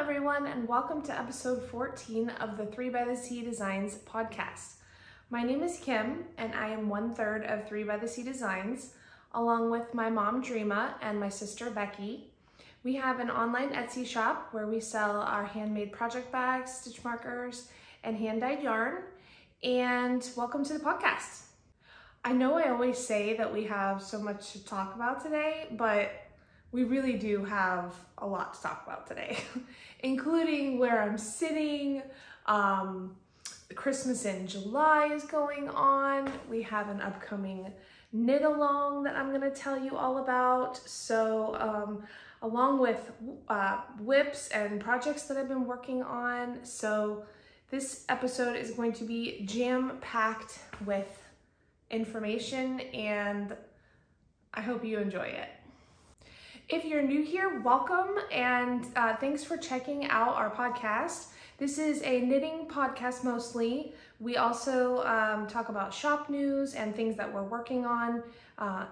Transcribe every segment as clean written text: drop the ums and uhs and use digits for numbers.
everyone, and welcome to episode 14 of the 3 by the Sea Designs podcast. My name is Kim, and I am 1/3 of 3 by the Sea Designs, along with my mom, Dreama, and my sister, Becky. We have an online Etsy shop where we sell our handmade project bags, stitch markers, and hand-dyed yarn. And welcome to the podcast. I know I always say that we have so much to talk about today, but we really do have a lot to talk about today, including where I'm sitting. Christmas in July is going on. We have an upcoming knit along that I'm gonna tell you all about. So along with whips and projects that I've been working on. So this episode is going to be jam-packed with information, and I hope you enjoy it. If you're new here, welcome, and thanks for checking out our podcast. This is a knitting podcast mostly. We also talk about shop news and things that we're working on,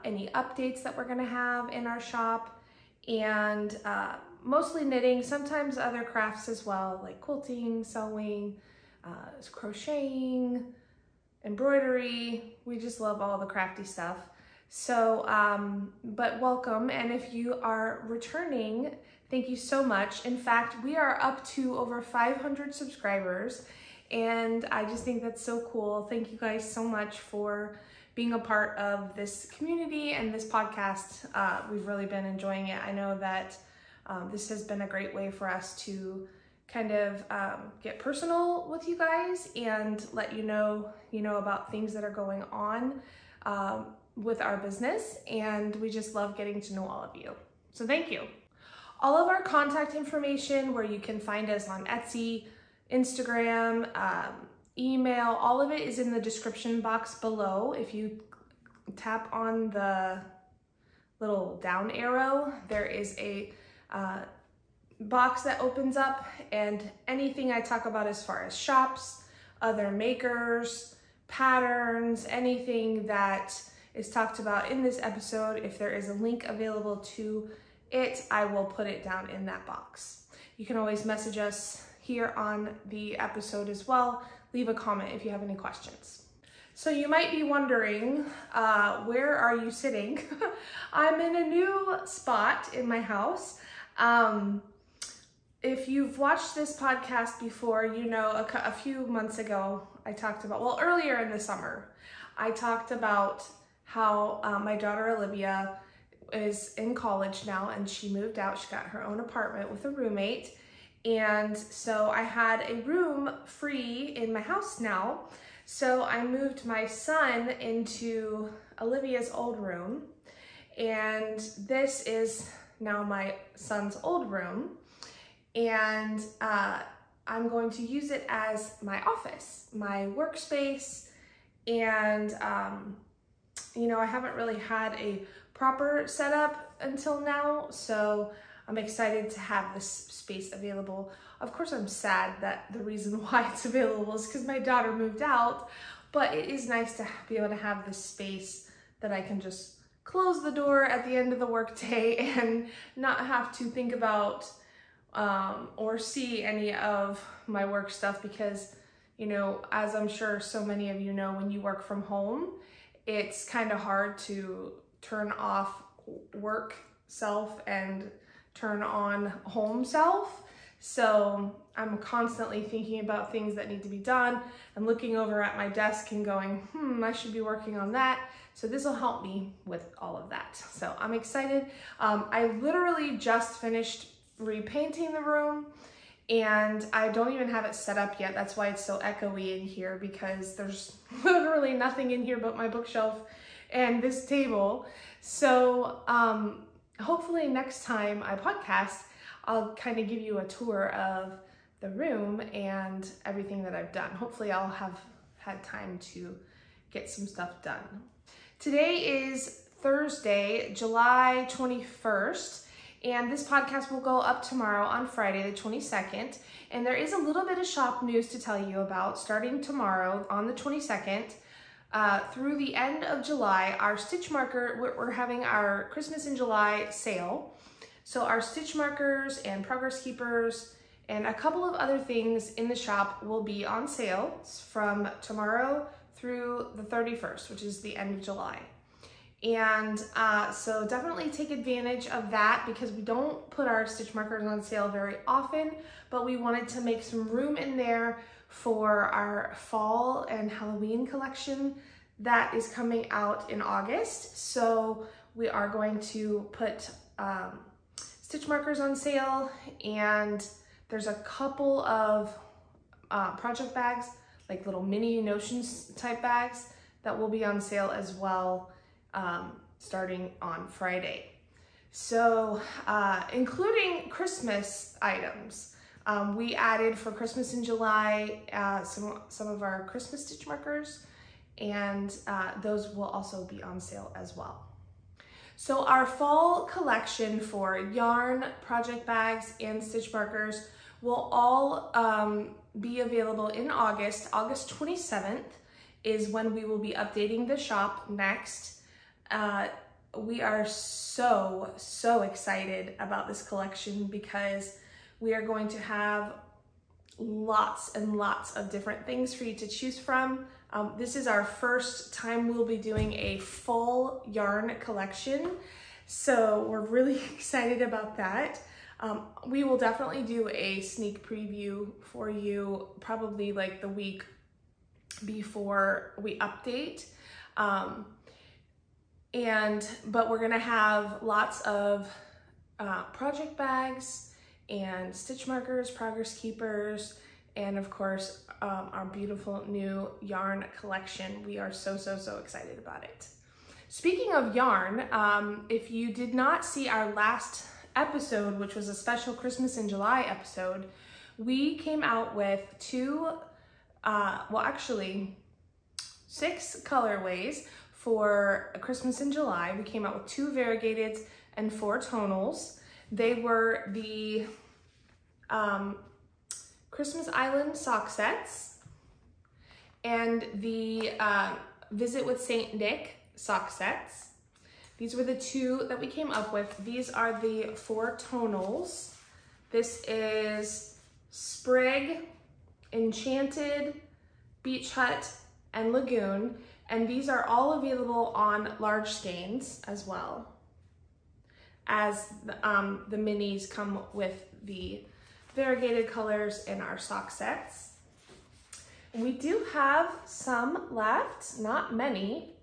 any updates that we're gonna have in our shop, and mostly knitting, sometimes other crafts as well, like quilting, sewing, crocheting, embroidery. We just love all the crafty stuff. So, but welcome, and if you are returning, thank you so much. In fact, we are up to over 500 subscribers, and I just think that's so cool. Thank you guys so much for being a part of this community and this podcast. We've really been enjoying it. I know that this has been a great way for us to kind of get personal with you guys and let you know about things that are going on with our business, and we just love getting to know all of you. So thank you. All of our contact information, where you can find us on Etsy, Instagram, email, all of it is in the description box below. If you tap on the little down arrow, there is a box that opens up, and anything I talk about as far as shops, other makers, patterns, anything that is talked about in this episode, if there is a link available to it, I will put it down in that box. You can always message us here on the episode as well. Leave a comment if you have any questions. So you might be wondering, where are you sitting? I'm in a new spot in my house. If you've watched this podcast before, you know a few months ago, I talked about, well, earlier in the summer, I talked about how my daughter Olivia is in college now, and she moved out. She got her own apartment with a roommate, and so I had a room free in my house now. So I moved my son into Olivia's old room, and this is now my son's old room, and I'm going to use it as my office, my workspace, and I haven't really had a proper setup until now, so I'm excited to have this space available. Of course, I'm sad that the reason why it's available is because my daughter moved out, but it is nice to be able to have this space that I can just close the door at the end of the workday and not have to think about or see any of my work stuff, because, as I'm sure so many of you know, when you work from home, it's kind of hard to turn off work self and turn on home self. So I'm constantly thinking about things that need to be done and looking over at my desk and going, I should be working on that. So this will help me with all of that. So I'm excited. I literally just finished repainting the room, and I don't even have it set up yet. That's why it's so echoey in here, because there's literally nothing in here but my bookshelf and this table. So hopefully next time I podcast, I'll kind of give you a tour of the room and everything that I've done. Hopefully I'll have had time to get some stuff done. Today is Thursday, July 21st. And this podcast will go up tomorrow on Friday, the 22nd. And there is a little bit of shop news to tell you about. Starting tomorrow on the 22nd through the end of July, our stitch marker, we're having our Christmas in July sale. So our stitch markers and progress keepers And a couple of other things in the shop will be on sale from tomorrow through the 31st, which is the end of July. And so definitely take advantage of that, because we don't put our stitch markers on sale very often, but we wanted to make some room in there for our fall and Halloween collection that is coming out in August. So we are going to put stitch markers on sale, and there's a couple of project bags, like little mini notions type bags, that will be on sale as well, starting on Friday. So including Christmas items, we added for Christmas in July some of our Christmas stitch markers, and those will also be on sale as well. So our fall collection for yarn, project bags, and stitch markers will all be available in August. August 27th is when we will be updating the shop next. We are so excited about this collection, because we are going to have lots and lots of different things for you to choose from. This is our first time we'll be doing a full yarn collection, so we're really excited about that. We will definitely do a sneak preview for you, probably like the week before we update. But we're gonna have lots of project bags and stitch markers, progress keepers, and of course, our beautiful new yarn collection. We are so excited about it. Speaking of yarn, if you did not see our last episode, which was a special Christmas in July episode, we came out with actually 6 colorways for Christmas in July. We came out with 2 variegateds and 4 tonals. They were the Christmas Island sock sets and the Visit with Saint Nick sock sets. These were the 2 that we came up with. These are the 4 tonals. This is Sprig, Enchanted, Beach Hut, and Lagoon. And these are all available on large skeins as well, as the minis come with the variegated colors in our sock sets. We do have some left, not many,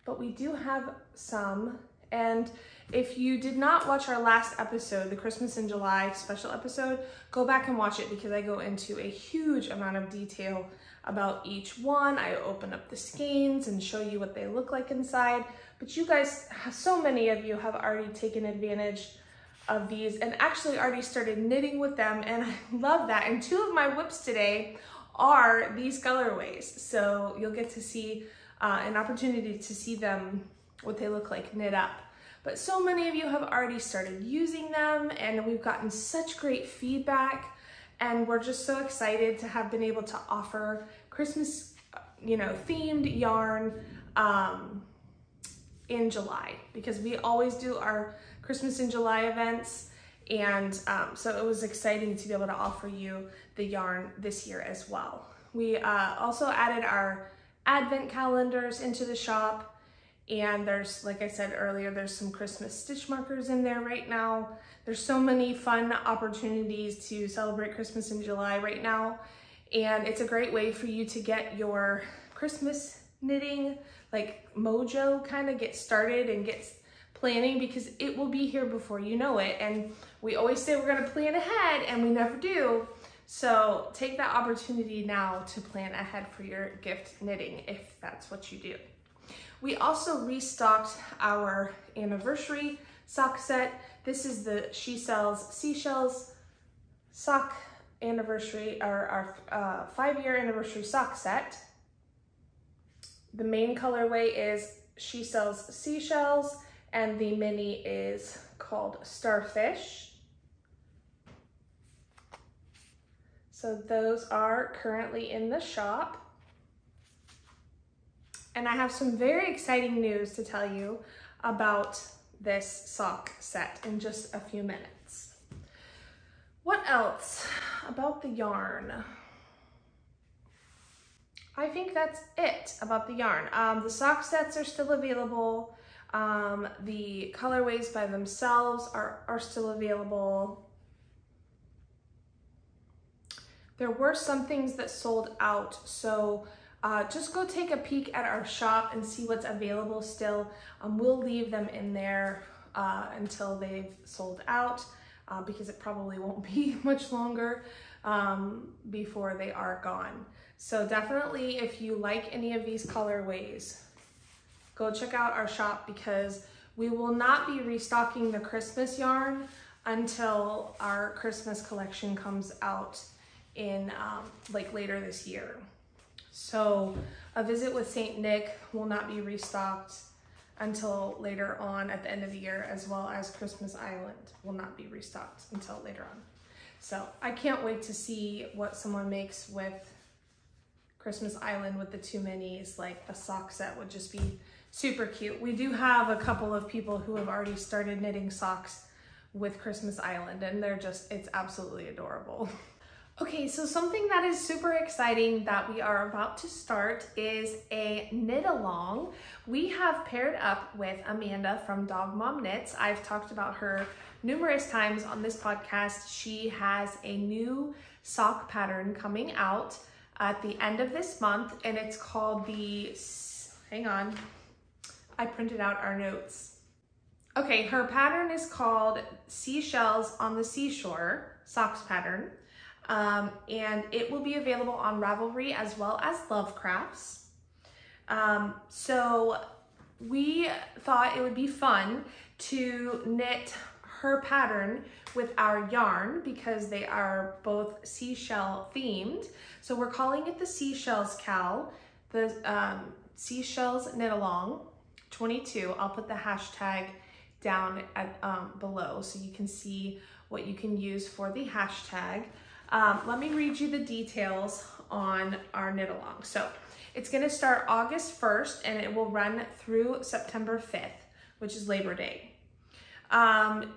but we do have some. And if you did not watch our last episode, the Christmas in July special episode, go back and watch it, because I go into a huge amount of detail about each one. I open up the skeins and show you what they look like inside. But you guys, so many of you have already taken advantage of these and actually already started knitting with them, and I love that. And 2 of my whips today are these colorways, so you'll get to see an opportunity to see them, what they look like knit up. But so many of you have already started using them, and we've gotten such great feedback, and we're just so excited to have been able to offer Christmas, themed yarn in July, because we always do our Christmas in July events, and so it was exciting to be able to offer you the yarn this year as well. We also added our Advent calendars into the shop, and there's, like I said earlier, there's some Christmas stitch markers in there right now. There's so many fun opportunities to celebrate Christmas in July right now, and it's a great way for you to get your Christmas knitting, like mojo, kind of get started and get planning, because it will be here before you know it. And we always say we're gonna plan ahead, and we never do. So take that opportunity now to plan ahead for your gift knitting, if that's what you do. We also restocked our anniversary sock set. This is the Seashells sock anniversary, or our 5-year anniversary sock set. The main colorway is Seashells, and the mini is called Starfish. So those are currently in the shop. And I have some very exciting news to tell you about this sock set in just a few minutes. What else about the yarn? I think that's it about the yarn. The sock sets are still available. The colorways by themselves are still available. There were some things that sold out, so just go take a peek at our shop and see what's available still. We'll leave them in there until they've sold out, because it probably won't be much longer before they are gone. So definitely, if you like any of these colorways, go check out our shop, because we will not be restocking the Christmas yarn until our Christmas collection comes out in like later this year. So A Visit with Saint Nick will not be restocked until later on at the end of the year, as well as Christmas Island will not be restocked until later on. So I can't wait to see what someone makes with Christmas Island with the 2 minis. Like a sock set would just be super cute. We do have a couple of people who have already started knitting socks with Christmas Island, and they're just, it's absolutely adorable. Okay, so something that is super exciting that we are about to start is a knit along. We have paired up with Amanda from Dog Mom Knits. I've talked about her numerous times on this podcast. She has a new sock pattern coming out at the end of this month, and it's called the, hang on, I printed out our notes. Okay, her pattern is called Seashells on the Seashore socks pattern. And it will be available on Ravelry as well as Lovecrafts. So we thought it would be fun to knit her pattern with our yarn, because they are both seashell themed. So we're calling it the Seashells Cowl, the Seashells Knit Along 22. I'll put the hashtag down at, below so you can see what you can use for the hashtag. Let me read you the details on our knit along. So it's going to start August 1st and it will run through September 5th, which is Labor Day.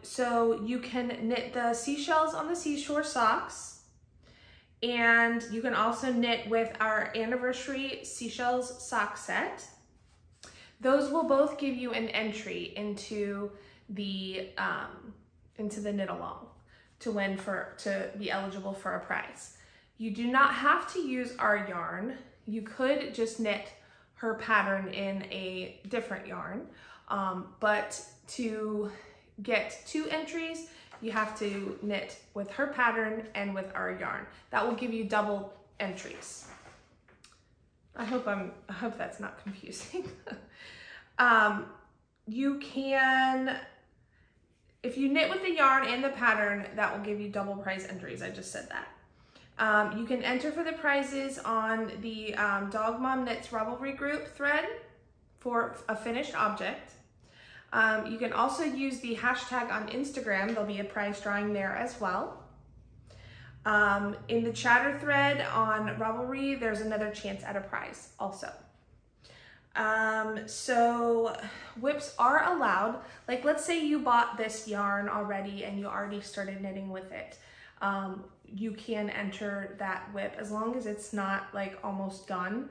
So you can knit the Seashells on the Seashore socks, and you can also knit with our anniversary Seashells sock set. Those will both give you an entry into the knit along to be eligible for a prize. You do not have to use our yarn. You could just knit her pattern in a different yarn, but to get 2 entries, you have to knit with her pattern and with our yarn. That will give you double entries. I hope that's not confusing. You can, if you knit with the yarn and the pattern, that will give you double prize entries. I just said that. You can enter for the prizes on the Dog Mom Knits Ravelry group thread for a finished object. You can also use the hashtag on Instagram. There'll be a prize drawing there as well. In the chatter thread on Ravelry, there's another chance at a prize also. So whips are allowed. Like, let's say you bought this yarn already and you already started knitting with it. You can enter that whip as long as it's not like almost done.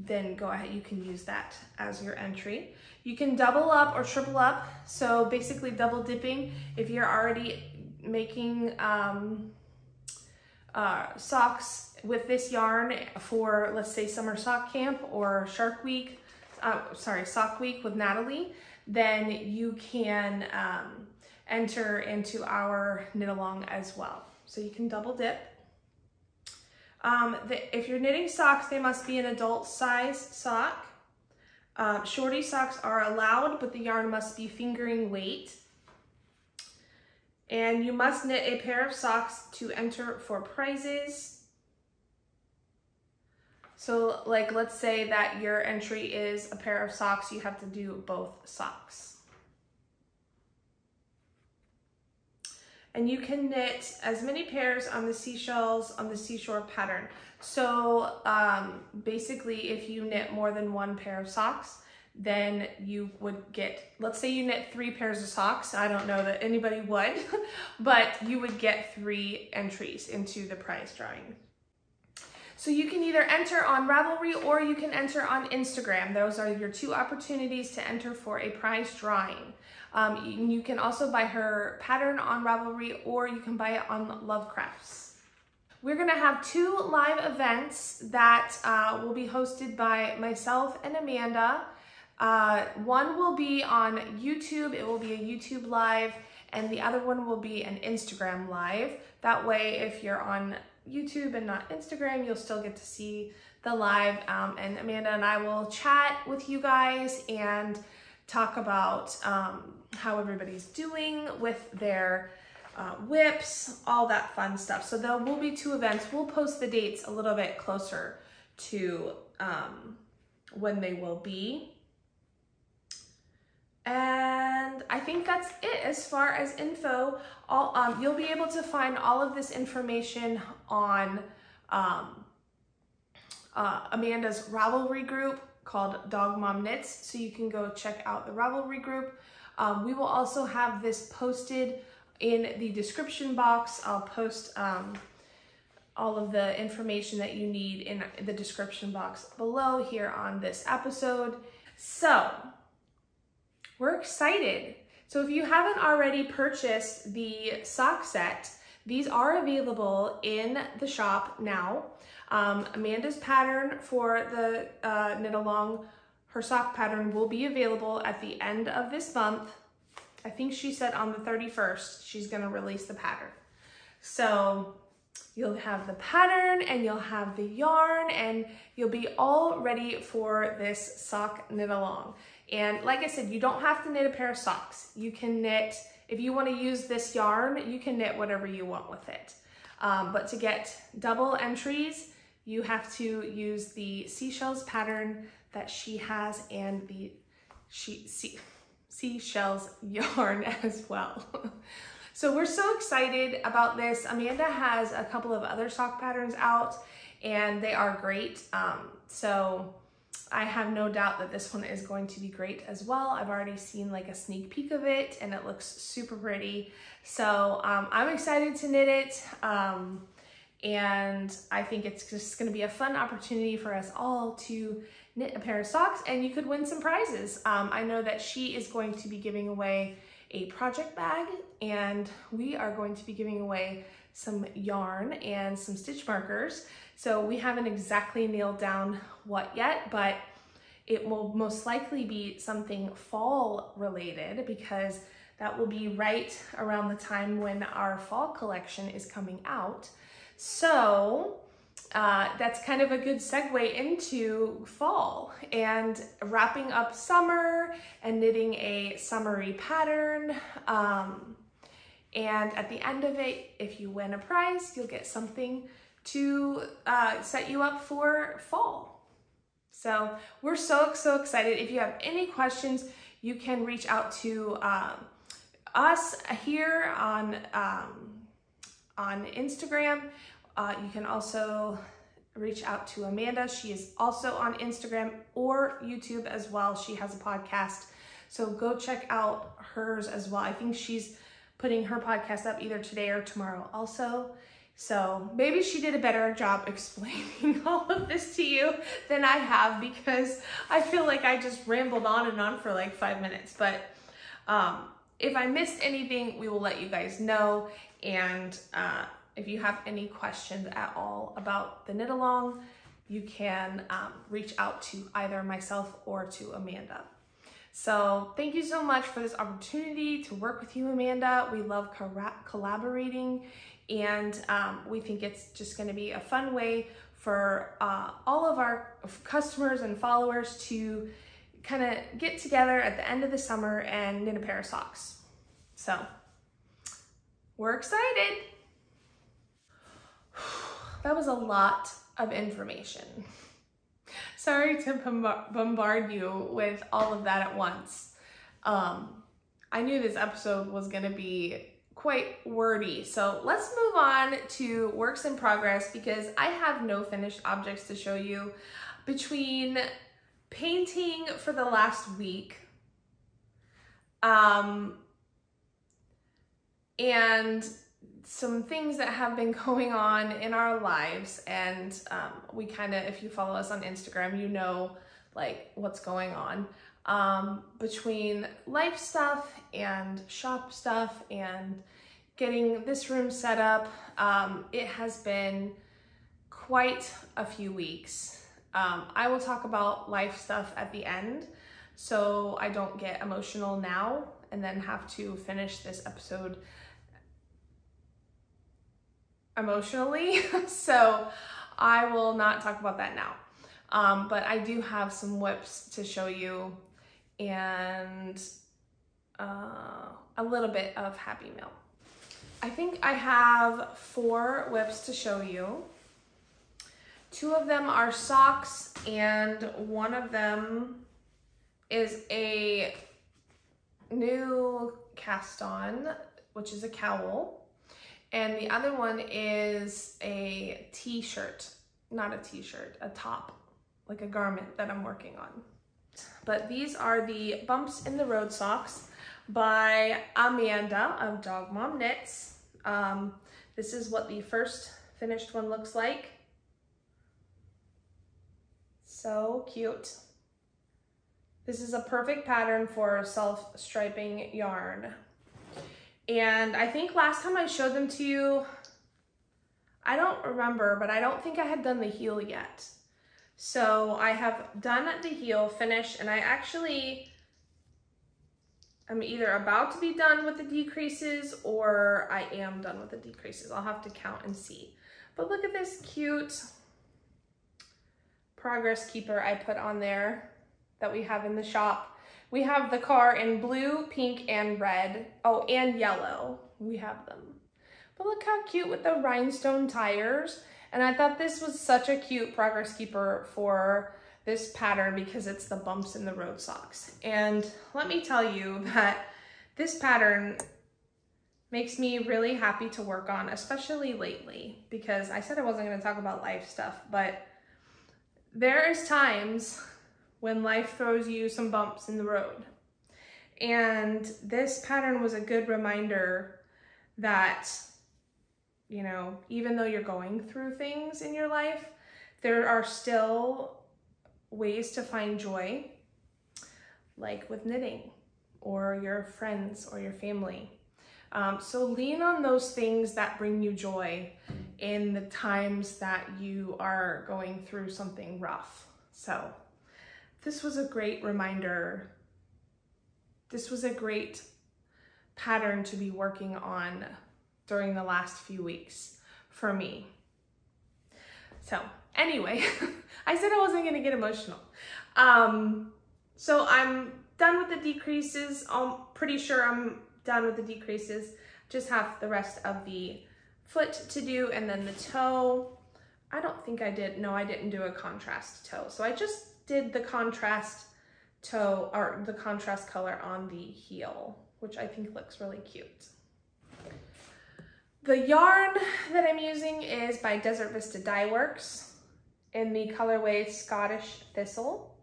Then go ahead, you can use that as your entry. You can double up or triple up. So basically double dipping. If you're already making socks with this yarn for, let's say, Summer Sock Camp or Sock Week with Natalie, then you can enter into our knit along as well. So you can double dip. If you're knitting socks, they must be an adult size sock. Shorty socks are allowed, but the yarn must be fingering weight. And you must knit a pair of socks to enter for prizes. So like, let's say that your entry is a pair of socks, you have to do both socks. And you can knit as many pairs on the Seashells on the Seashore pattern. So basically, if you knit more than 1 pair of socks, then you would get, let's say you knit 3 pairs of socks. I don't know that anybody would, but you would get 3 entries into the prize drawing. So you can either enter on Ravelry or you can enter on Instagram. Those are your 2 opportunities to enter for a prize drawing. You can also buy her pattern on Ravelry or you can buy it on Lovecrafts. We're gonna have 2 live events that will be hosted by myself and Amanda. One will be on YouTube. It will be a YouTube live, and the other one will be an Instagram live. That way, if you're on YouTube and not Instagram, you'll still get to see the live, and Amanda and I will chat with you guys and talk about how everybody's doing with their whips, all that fun stuff. So there will be 2 events. We'll post the dates a little bit closer to when they will be. And I think that's it as far as info. You'll be able to find all of this information on Amanda's Ravelry group called Dog Mom Knits, so you can go check out the Ravelry group. We will also have this posted in the description box. I'll post all of the information that you need in the description box below here on this episode. So we're excited. So if you haven't already purchased the sock set, these are available in the shop now. Amanda's pattern for the knit along, her sock pattern will be available at the end of this month. I think she said on the 31st, she's gonna release the pattern. So you'll have the pattern and you'll have the yarn and you'll be all ready for this sock knit along. And like I said, you don't have to knit a pair of socks. You can knit, if you want to use this yarn, you can knit whatever you want with it. But to get double entries, you have to use the Seashells pattern that she has and the Seashells yarn as well. So we're so excited about this. Amanda has a couple of other sock patterns out and they are great. So I have no doubt that this one is going to be great as well. I've already seen like a sneak peek of it and it looks super pretty. So I'm excited to knit it. And I think it's just gonna be a fun opportunity for us all to knit a pair of socks and you could win some prizes. I know that she is going to be giving away a project bag and we are going to be giving away some yarn and some stitch markers. So we haven't exactly nailed down what yet, but it will most likely be something fall related because that will be right around the time when our fall collection is coming out. So that's kind of a good segue into fall and wrapping up summer and knitting a summery pattern. And at the end of it, if you win a prize, you'll get something to set you up for fall. So we're so excited. If you have any questions, you can reach out to us here on Instagram. You can also reach out to Amanda. She is also on Instagram or YouTube as well. She has a podcast. So go check out hers as well. I think she's putting her podcast up either today or tomorrow also. So maybe she did a better job explaining all of this to you than I have because I feel like I just rambled on and on for like 5 minutes. But if I missed anything, we will let you guys know. And if you have any questions at all about the knit along, you can reach out to either myself or to Amanda. So thank you so much for this opportunity to work with you, Amanda. We love collaborating and we think it's just gonna be a fun way for all of our customers and followers to kind of get together at the end of the summer and knit a pair of socks. So we're excited. That was a lot of information. Sorry to bombard you with all of that at once. I knew this episode was gonna be quite wordy. So let's move on to works in progress because I have no finished objects to show you. Between painting for the last week. And some things that have been going on in our lives, and we kind of, if you follow us on Instagram, you know like what's going on between life stuff and shop stuff and getting this room set up. It has been quite a few weeks. I will talk about life stuff at the end so I don't get emotional now and then have to finish this episode emotionally. So I will not talk about that now. But I do have some whips to show you and a little bit of Happy Mail. I think I have 4 whips to show you. 2 of them are socks and one of them is a new cast on, which is a cowl. And the other one is a t-shirt, not a t-shirt, a top, like a garment that I'm working on. But these are the Bumps in the Road socks by Amanda of Dog Mom Knits. This is what the first finished one looks like. So cute. This is a perfect pattern for self-striping yarn. And I think last time I showed them to you, I don't remember, but I don't think I had done the heel yet. So I have done the heel finish, and I actually am either about to be done with the decreases or I am done with the decreases. I'll have to count and see. But look at this cute progress keeper I put on there that we have in the shop. We have the car in blue, pink, and red. Oh, and yellow. We have them. But look how cute with the rhinestone tires. And I thought this was such a cute progress keeper for this pattern because it's the Bumps in the Road socks. And let me tell you that this pattern makes me really happy to work on, especially lately, because I said I wasn't going to talk about life stuff, but there is times when life throws you some bumps in the road. And this pattern was a good reminder that, you know, even though you're going through things in your life, there are still ways to find joy, like with knitting or your friends or your family. So lean on those things that bring you joy in the times that you are going through something rough. So this was a great reminder. This was a great pattern to be working on during the last few weeks for me. So anyway, I said I wasn't gonna get emotional. So I'm done with the decreases. I'm pretty sure I'm done with the decreases. Just have the rest of the foot to do, and then the toe. I don't think I did. No, I didn't do a contrast toe. So I just did the contrast toe, or the contrast color on the heel, which I think looks really cute. The yarn that I'm using is by Desert Vista Dyeworks in the colorway Scottish Thistle.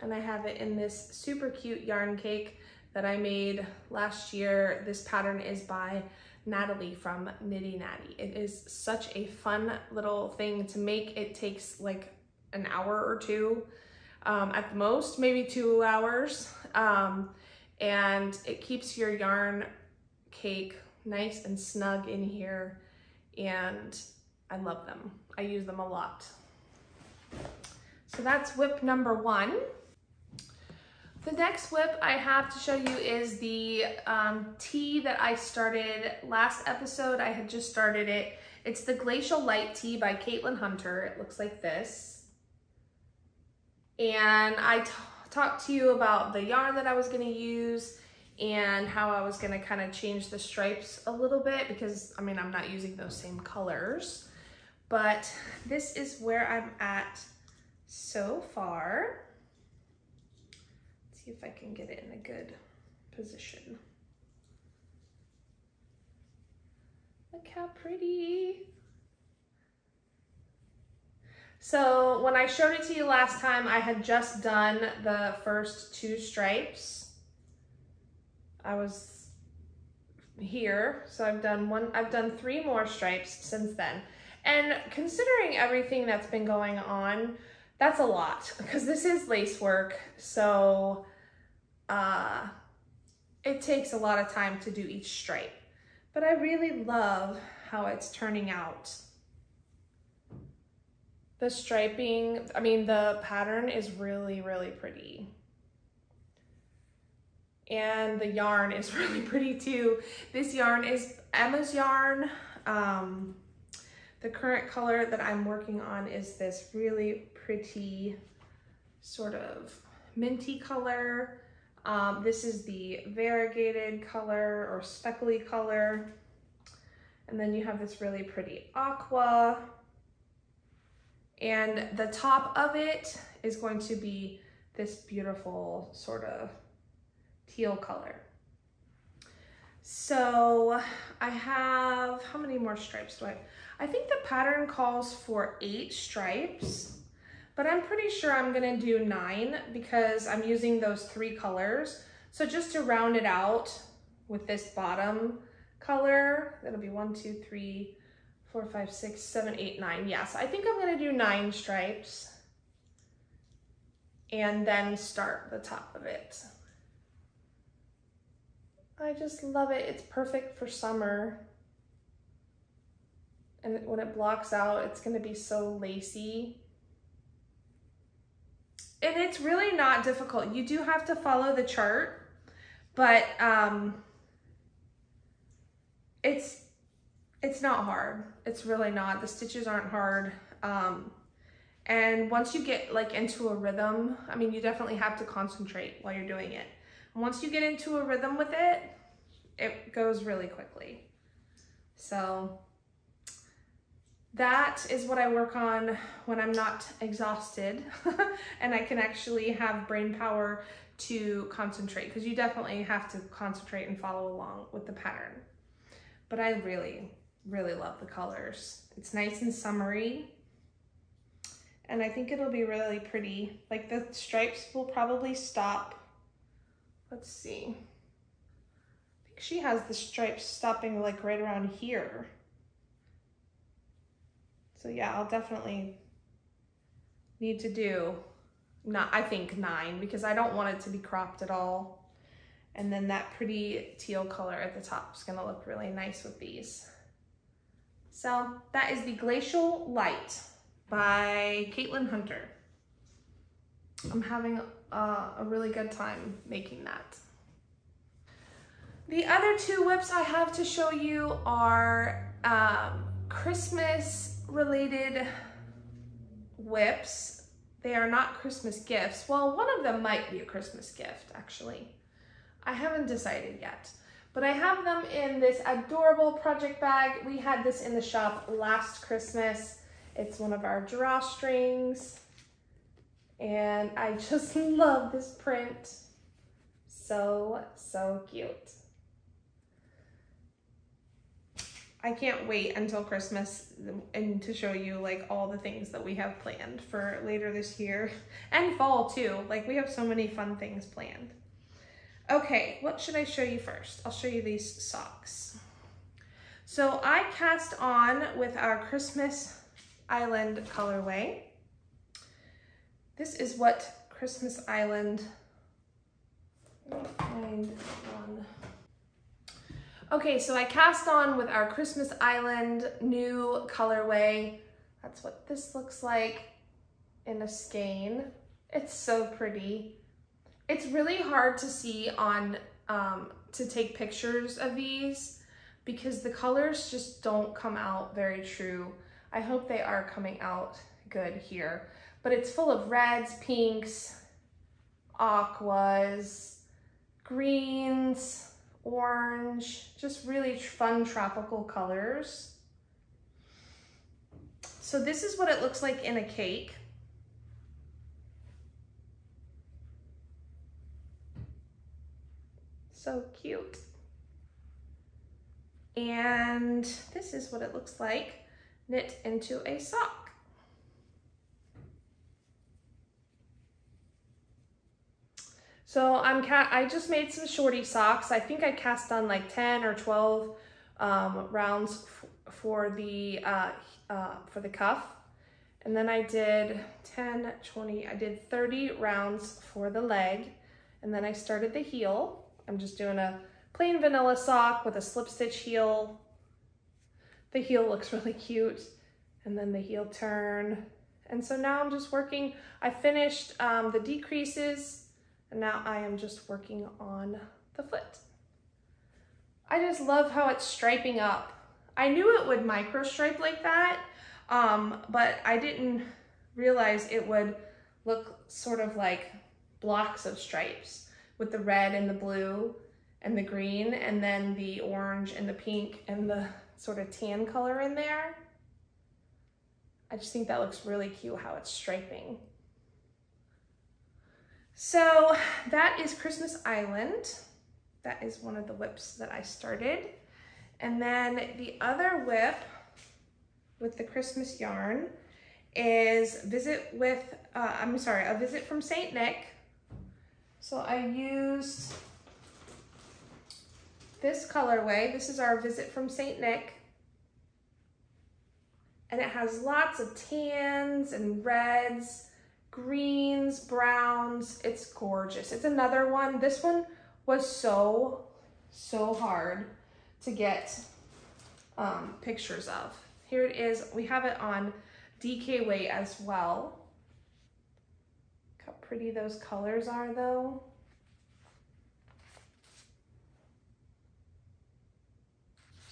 And I have it in this super cute yarn cake that I made last year. This pattern is by Natty from Knitty Natty. It is such a fun little thing to make. It takes like an hour or 2 at the most, maybe 2 hours. And it keeps your yarn cake nice and snug in here, and I love them. I use them a lot. So that's whip number 1. The next whip I have to show you is the tee that I started last episode. I had just started it. It's the Glacial Light Tee by Caitlin Hunter. It looks like this. And I talked to you about the yarn that I was gonna use and how I was gonna kind of change the stripes a little bit because, I mean, I'm not using those same colors. But this is where I'm at so far. See if I can get it in a good position. Look how pretty. So when I showed it to you last time, I had just done the first 2 stripes. I was here, so I've done 3 more stripes since then. And considering everything that's been going on, that's a lot because this is lace work. So it takes a lot of time to do each stripe, but I really love how it's turning out. The striping, I mean, the pattern is really, really pretty. And the yarn is really pretty too. This yarn is Emma's yarn. The current color that I'm working on is this really pretty sort of minty color. This is the variegated color or speckly color. And then you have this really pretty aqua. And the top of it is going to be this beautiful sort of teal color. So I have, how many more stripes do I think the pattern calls for 8 stripes, but I'm pretty sure I'm gonna do 9 because I'm using those 3 colors. So just to round it out with this bottom color, that'll be 1, 2, 3, 4, 5, 6, 7, 8, 9. Yes, I think I'm gonna do 9 stripes and then start the top of it. I just love it. It's perfect for summer. And when it blocks out, it's gonna be so lacy. And it's really not difficult. You do have to follow the chart, but it's not hard. It's really not. The stitches aren't hard. And once you get like into a rhythm, I mean, you definitely have to concentrate while you're doing it. And once you get into a rhythm with it, it goes really quickly. So that is what I work on when I'm not exhausted and I can actually have brain power to concentrate, because you definitely have to concentrate and follow along with the pattern. But I really, really love the colors. It's nice and summery. And I think it'll be really pretty. Like the stripes will probably stop. Let's see. I think she has the stripes stopping like right around here. So yeah, I'll definitely need to do, I think 9, because I don't want it to be cropped at all. And then that pretty teal color at the top is gonna look really nice with these. So that is the Glacial Light by Caitlin Hunter. I'm having a really good time making that. The other 2 whips I have to show you are Christmas related whips. They are not Christmas gifts. Well, one of them might be a Christmas gift, actually. I haven't decided yet, but I have them in this adorable project bag. We had this in the shop last Christmas. It's one of our drawstrings, and I just love this print. So, so cute. I can't wait until Christmas and to show you like all the things that we have planned for later this year and fall too. Like we have so many fun things planned. Okay, what should I show you first? I'll show you these socks. So I cast on with our Christmas Island colorway. This is what Christmas Island, find one. Okay, so I cast on with our Christmas Island new colorway. That's what this looks like in a skein. It's so pretty. It's really hard to see on, to take pictures of these because the colors just don't come out very true. I hope they are coming out good here. But it's full of reds, pinks, aquas, greens, orange, just really fun tropical colors. So this is what it looks like in a cake. So cute. And this is what it looks like knit into a sock. So I just made some shorty socks. I think I cast on like 10 or 12 rounds for the cuff. And then I did 10, 20, I did 30 rounds for the leg. And then I started the heel. I'm just doing a plain vanilla sock with a slip stitch heel. The heel looks really cute. And then the heel turn. And so now I'm just working, I finished the decreases, and now I am just working on the foot. I just love how it's striping up. I knew it would micro stripe like that, but I didn't realize it would look sort of like blocks of stripes with the red and the blue and the green, and then the orange and the pink and the sort of tan color in there. I just think that looks really cute how it's striping. So that is Christmas Island. That is one of the whips that I started. And then the other whip with the Christmas yarn is A Visit from St. Nick. So I used this colorway. This is our Visit from St. Nick. And it has lots of tans and reds, greens, browns. It's gorgeous. It's another one. This one was so hard to get pictures of. Here it is. We have it on DK weight as well. Look how pretty those colors are though.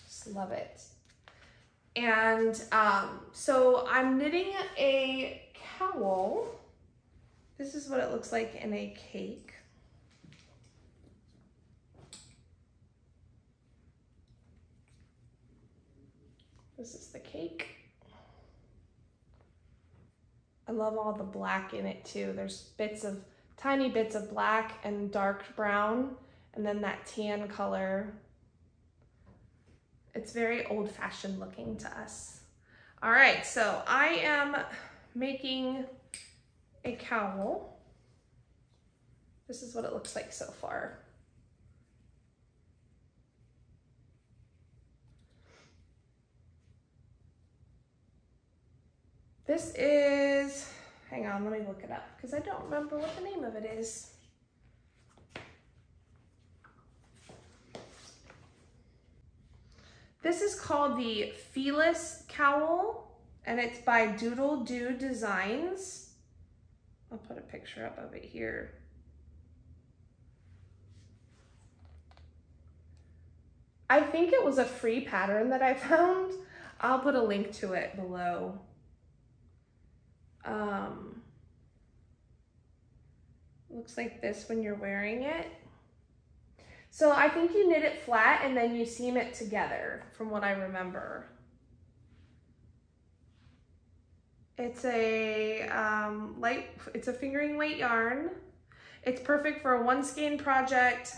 Just love it. And so I'm knitting a cowl. This is what it looks like in a cake. This is the cake. I love all the black in it too. There's tiny bits of black and dark brown, and then that tan color. It's very old-fashioned looking to us. All right, so I am making a cowl. This is what it looks like so far. This is, hang on, let me look it up because I don't remember what the name of it is. This is called the Felis Cowl, and it's by Doodle Do Designs. I'll put a picture up of it here. I think it was a free pattern that I found. I'll put a link to it below. Looks like this when you're wearing it. So I think you knit it flat and then you seam it together from what I remember. It's a it's a fingering weight yarn. It's perfect for a one skein project.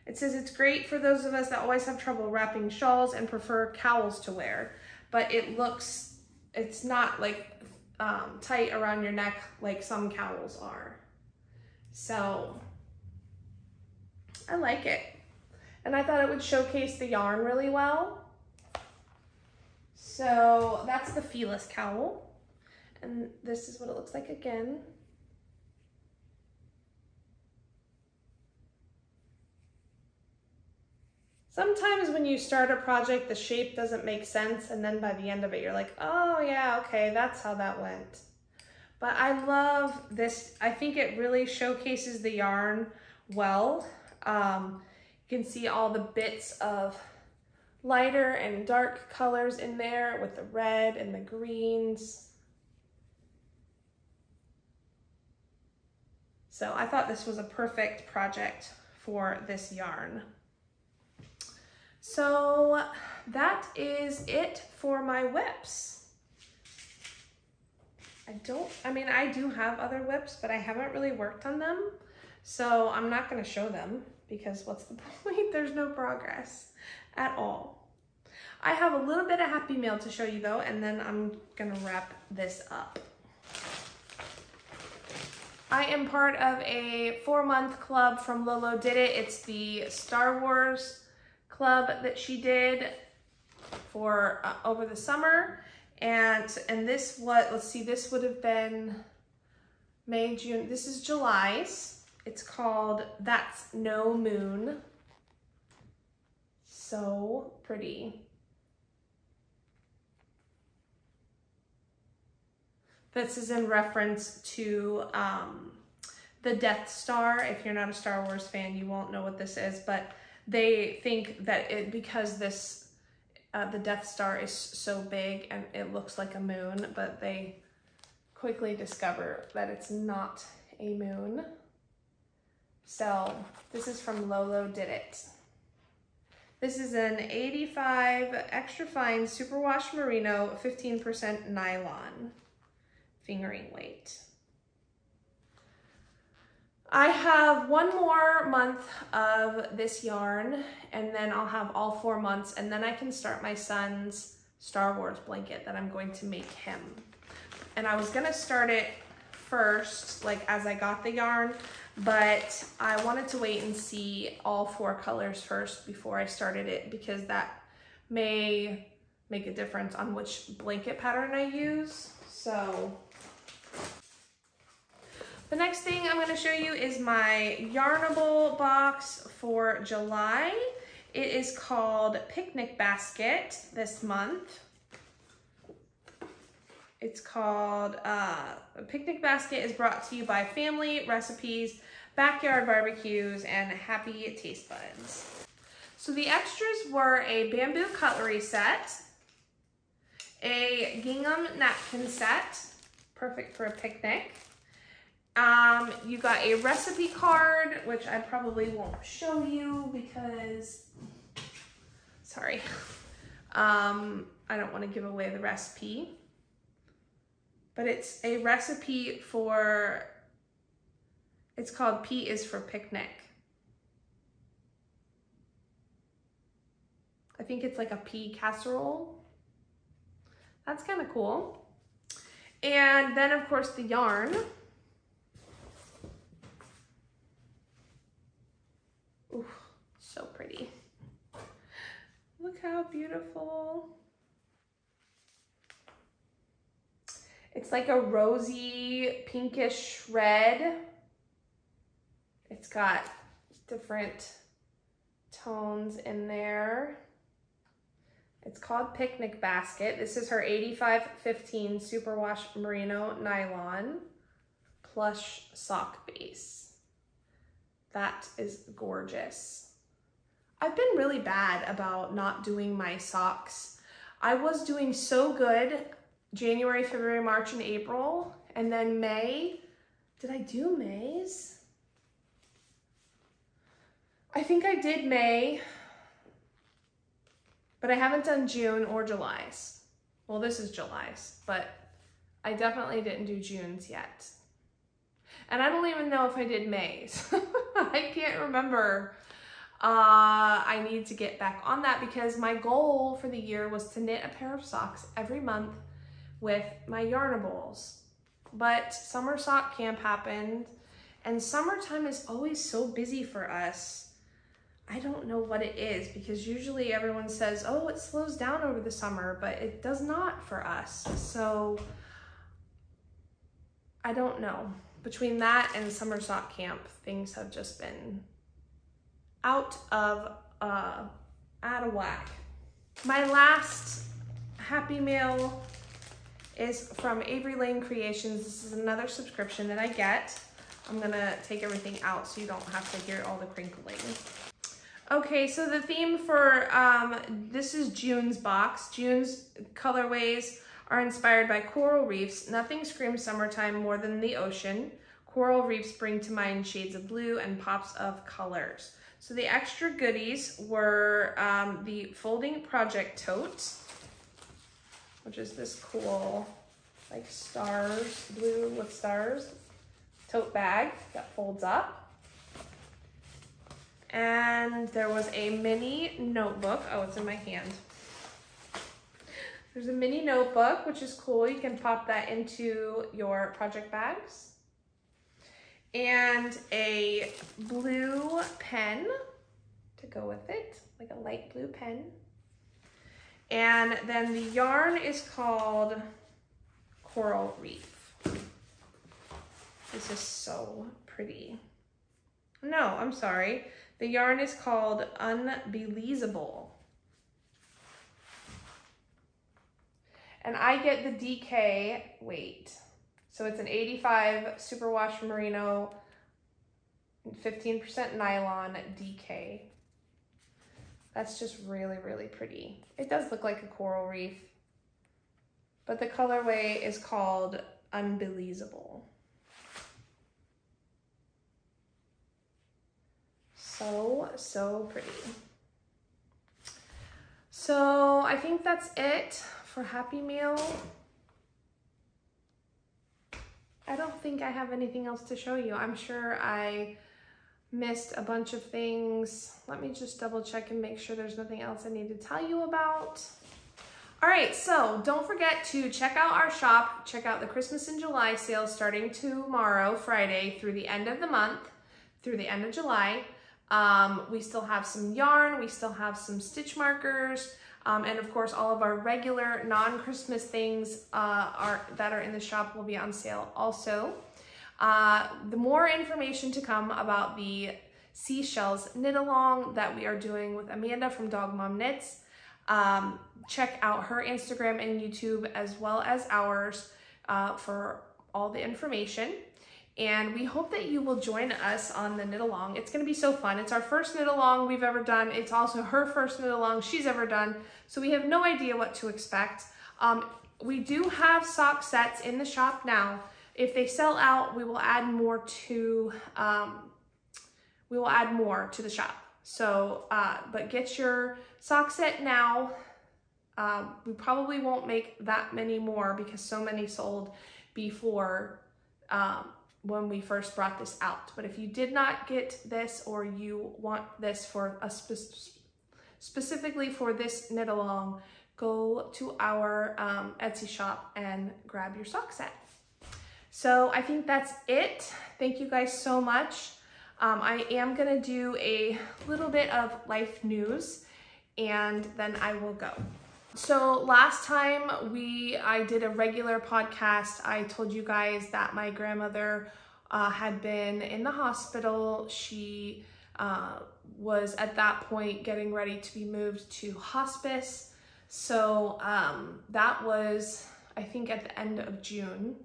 It says it's great for those of us that always have trouble wrapping shawls and prefer cowls to wear, but it's not like tight around your neck like some cowls are. So I like it. And I thought it would showcase the yarn really well. So that's the Felis Cowl. And this is what it looks like again. Sometimes when you start a project, the shape doesn't make sense, and then by the end of it, you're like, oh yeah, okay, that's how that went. But I love this. I think it really showcases the yarn well. You can see all the bits of lighter and dark colors in there with the red and the greens. So I thought this was a perfect project for this yarn. So that is it for my whips. I do have other whips, but I haven't really worked on them. So I'm not gonna show them because what's the point? There's no progress at all. I have a little bit of Happy Mail to show you though, and then I'm gonna wrap this up. I am part of a 4-month club from Lolo Did It. It's the Star Wars club that she did for over the summer. And this, let's see, this would have been May, June. This is July's. It's called That's No Moon. So pretty. This is in reference to the Death Star. If you're not a Star Wars fan, you won't know what this is, but they think that because this, the Death Star is so big and it looks like a moon, but they quickly discover that it's not a moon. So this is from Lolo Did It. This is an 85 extra fine superwash merino, 15% nylon. Fingering weight. I have 1 more month of this yarn and then I'll have all 4 months and then I can start my son's Star Wars blanket that I'm going to make him. And I was gonna start it first, like as I got the yarn, but I wanted to wait and see all 4 colors first before I started it because that may make a difference on which blanket pattern I use. So the next thing I'm going to show you is my Yarnable box for July. It is called Picnic Basket this month. It's called Picnic Basket is brought to you by Family Recipes, Backyard Barbecues, and Happy Taste Buds. So the extras were a bamboo cutlery set, a gingham napkin set, perfect for a picnic. You got a recipe card, which I probably won't show you because, sorry, I don't want to give away the recipe, but it's a recipe for, it's called P is for Picnic. I think it's like a pea casserole. That's kind of cool. And then of course the yarn. Ooh, so pretty. Look how beautiful. It's like a rosy pinkish red. It's got different tones in there. It's called Picnic Basket. This is her 85-15 Superwash Merino Nylon plush sock base. That is gorgeous. I've been really bad about not doing my socks. I was doing so good January, February, March, and April, and then May. Did I do May's? I think I did May. But I haven't done June or July's. Well, this is July's, but I definitely didn't do June's yet. And I don't even know if I did May's. I can't remember. I need to get back on that because my goal for the year was to knit a pair of socks every month with my Yarnables. But summer sock camp happened and summertime is always so busy for us. I don't know what it is because usually everyone says, oh, it slows down over the summer, but it does not for us. So I don't know. Between that and summer sock camp, things have just been out of whack. My last Happy Mail is from Avery Lane Creations. This is another subscription that I get. I'm gonna take everything out so you don't have to hear all the crinkling. Okay, so the theme for, this is June's box. June's colorways are inspired by coral reefs. Nothing screams summertime more than the ocean. Coral reefs bring to mind shades of blue and pops of colors. So the extra goodies were the folding project tote, which is this cool, like stars, blue with stars, tote bag that folds up. And there was a mini notebook. Oh, it's in my hand. There's a mini notebook, which is cool. You can pop that into your project bags. and a blue pen to go with it, like a light blue pen. And then the yarn is called Coral Reef. This is so pretty. No, I'm sorry. The yarn is called Unbelievable. And I get the DK weight. So it's an 85 superwash merino, 15% nylon DK. That's just really, really pretty. It does look like a coral reef, but the colorway is called Unbelievable. So pretty. So I think that's it for Happy Meal. I don't think I have anything else to show you. I'm sure I missed a bunch of things. Let me just double check and make sure there's nothing else I need to tell you about. All right, so don't forget to check out our shop. Check out the Christmas in July sale starting tomorrow, Friday, through the end of the month, through the end of July. We still have some yarn, we still have some stitch markers, and of course all of our regular non-Christmas things that are in the shop will be on sale also. The more information to come about the Seashells knit along that we are doing with Amanda from Dog Mom Knits. Check out her Instagram and YouTube as well as ours for all the information. And we hope that you will join us on the knit along. It's gonna be so fun. It's our first knit along we've ever done. It's also her first knit along she's ever done. So we have no idea what to expect. We do have sock sets in the shop now. If they sell out, we will add more to the shop. So, but get your sock set now. We probably won't make that many more because so many sold before when we first brought this out. But if you did not get this or you want this for a specifically for this knit along, go to our Etsy shop and grab your sock set. So I think that's it. Thank you guys so much. I am gonna do a little bit of life news and then I will go. So last time I did a regular podcast, I told you guys that my grandmother had been in the hospital. She was at that point getting ready to be moved to hospice. So that was, I think, at the end of June.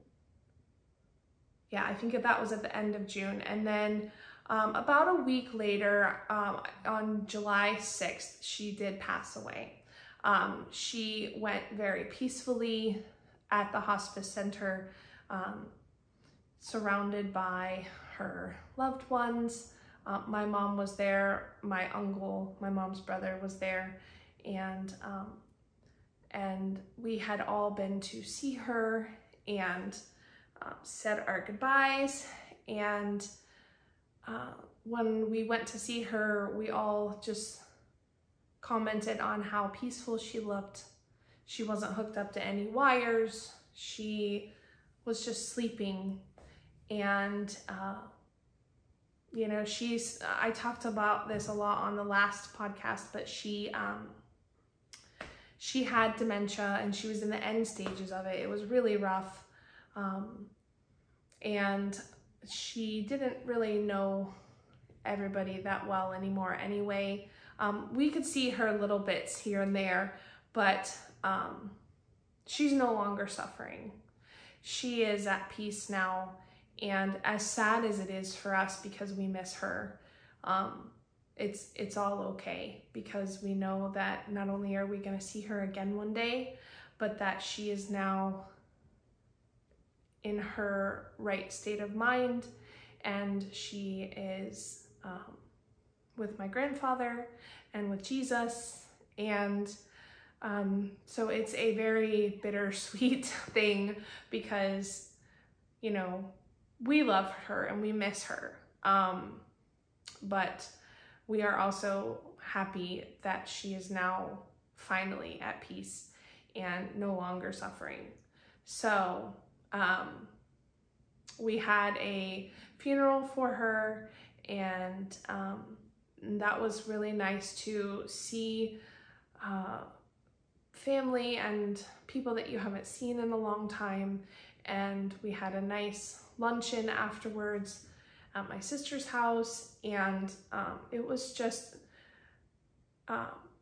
Yeah, I think that was at the end of June. And then about a week later, on July 6th, she did pass away. She went very peacefully at the hospice center, surrounded by her loved ones. My mom was there, my uncle, my mom's brother was there, and we had all been to see her and said our goodbyes. And when we went to see her, we all just commented on how peaceful she looked. She wasn't hooked up to any wires. She was just sleeping. And, you know, I talked about this a lot on the last podcast, but she had dementia and she was in the end stages of it. It was really rough. And she didn't really know everybody that well anymore anyway. We could see her little bits here and there, but she's no longer suffering. She is at peace now, and as sad as it is for us because we miss her, it's all okay because we know that not only are we going to see her again one day, but that she is now in her right state of mind, and she is with my grandfather and with Jesus. And so it's a very bittersweet thing because, you know, we love her and we miss her. But we are also happy that she is now finally at peace and no longer suffering. So we had a funeral for her, and that was really nice to see family and people that you haven't seen in a long time. And we had a nice luncheon afterwards at my sister's house, and it was just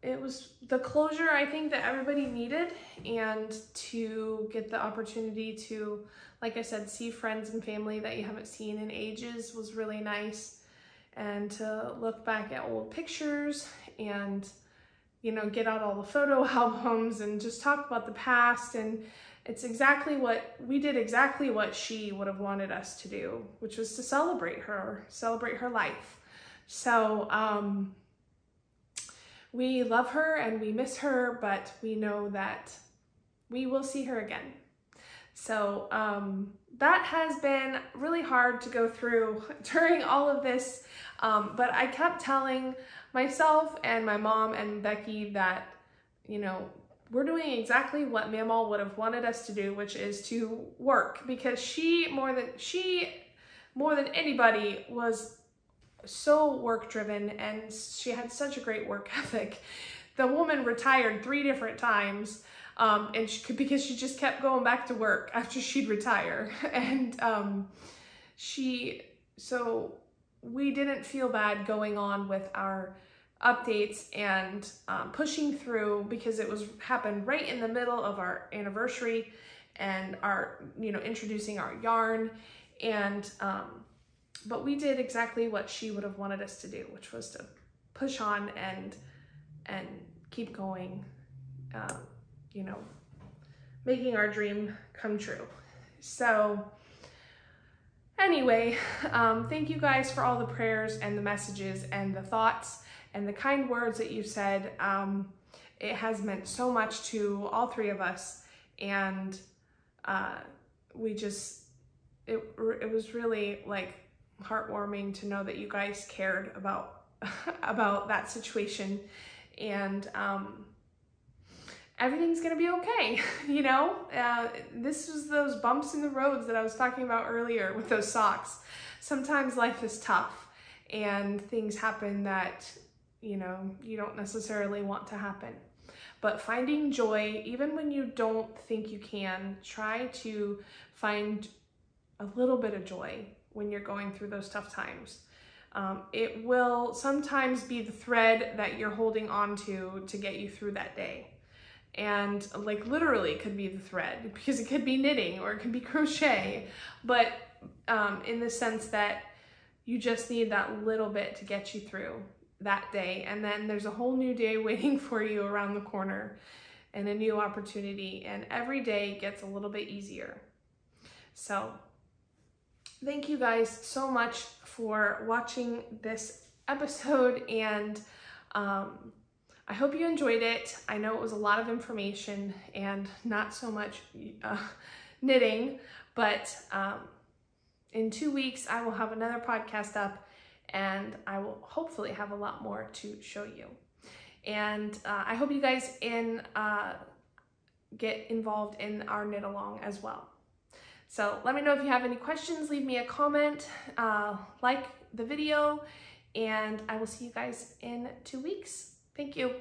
it was the closure I think that everybody needed, and to get the opportunity to, like I said, see friends and family that you haven't seen in ages was really nice. And to look back at old pictures and, you know, get out all the photo albums and just talk about the past. And it's exactly what we did, exactly what she would have wanted us to do, which was to celebrate her life. So we love her and we miss her, but we know that we will see her again. So that has been really hard to go through during all of this, but I kept telling myself and my mom and Becky that, you know, we're doing exactly what Mamaw would have wanted us to do, which is to work, because she more than anybody was so work driven, and she had such a great work ethic. The woman retired 3 different times, and because she just kept going back to work after she'd retire. And so we didn't feel bad going on with our updates and pushing through, because it happened right in the middle of our anniversary and our, you know, introducing our yarn. And but we did exactly what she would have wanted us to do, which was to push on and keep going, you know, making our dream come true. So anyway, thank you guys for all the prayers and the messages and the thoughts and the kind words that you said. It has meant so much to all 3 of us, and it was really like heartwarming to know that you guys cared about that situation. And everything's gonna be okay, you know? This was those bumps in the roads that I was talking about earlier with those socks. Sometimes life is tough and things happen that, you know, you don't necessarily want to happen. But finding joy, even when you don't think you can, try to find a little bit of joy when you're going through those tough times. It will sometimes be the thread that you're holding on to get you through that day. And like literally could be the thread, because it could be knitting or it could be crochet, but in the sense that you just need that little bit to get you through that day. And then there's a whole new day waiting for you around the corner and a new opportunity, and every day gets a little bit easier. So thank you guys so much for watching this episode, and I hope you enjoyed it. I know it was a lot of information and not so much knitting, but in 2 weeks I will have another podcast up, and I will hopefully have a lot more to show you. And I hope you guys get involved in our knit along as well. So let me know if you have any questions, leave me a comment, like the video, and I will see you guys in 2 weeks. Thank you.